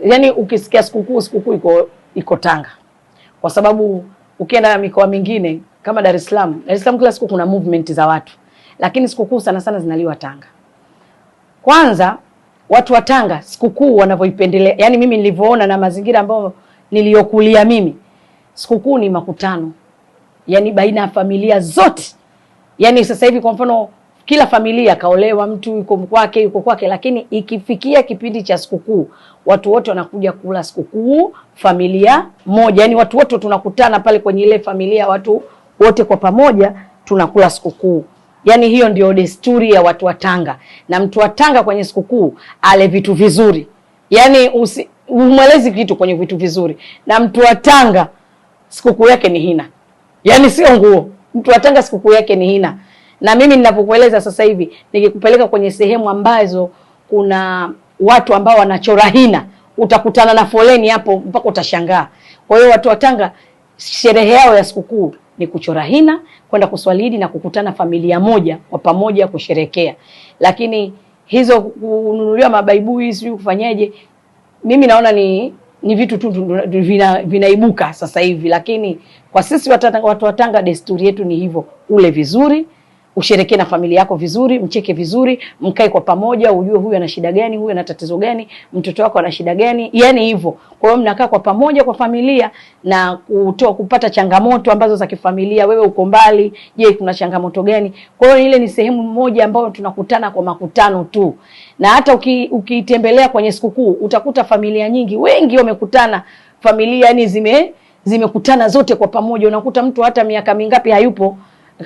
yani ukisikia sikukuu iko Tanga. Kwa sababu ukienda mikoa mingine kama Dar es Salaam kila siku kuna movement za watu. Lakini sikukuu sana sana zinaliwa Tanga. Kwanza watu wa Tanga sikukuu wanavyoipendelea. Yani mimi nilivyoona na mazingira ambayo niliyokulia mimi, sikukuu ni makutano. Yani baina ya familia zote. Yani sasa hivi kwa mfano kila familia kaolewa, mtu yuko kwake, lakini ikifikia kipindi cha sikukuu watu wote wanakuja kula sikukuu familia moja. Yani watu wote tunakutana pale kwenye ile familia, watu wote kwa pamoja tunakula sikukuu. Yani hiyo ndio desturi ya watu wa Tanga. Na mtu wa Tanga kwenye sikukuu ale vitu vizuri. Yani umwelezi kitu kwenye vitu vizuri. Na mtu wa Tanga sikukuu yake ni hina. Yani sio nguo. Mtu wa Tanga sikukuu yake ni hina. Na mimi ninapokueleza sasa hivi nikikupeleka kwenye sehemu ambazo kuna watu ambao wanachora hina, utakutana na foleni hapo mpaka utashangaa. Kwa hiyo watu wa Tanga sherehe yao ya sikukuu ni kuchora hina, kwenda kuswalidi na kukutana familia moja kwa pamoja kusherekea. Lakini hizo kununuliwa mabaibui sio kufanyaje, mimi naona ni vitu tu vinaibuka sasa hivi. Lakini kwa sisi watu wa Tanga desturi yetu ni hivyo, ule vizuri, usherekee na familia yako vizuri, mcheke vizuri, mkae kwa pamoja, ujue huyu ana shida gani, huyu ana tatizo gani, mtoto wako ana shida gani, yani hivyo. Kwa hiyo mnakaa kwa pamoja kwa familia na kupata changamoto ambazo za kifamilia. Wewe uko mbali, je, kuna changamoto gani? Kwa hiyo ile ni sehemu moja ambayo tunakutana kwa makutano tu. Na hata ukitembelea kwenye sikukuu utakuta familia nyingi, wengi wamekutana, familia yani zimekutana zote kwa pamoja. Unakuta mtu hata miaka mingapi hayupo,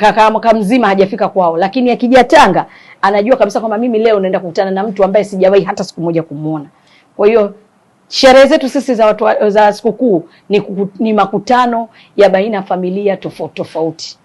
kaka mzima hajafika kwao, lakini akija Tanga anajua kabisa kwamba mimi leo naenda kukutana na mtu ambaye sijawahi hata siku moja kumuona. Kwa hiyo sherehe zetu sisi za sikukuu ni makutano ya baina ya familia tofauti tofauti.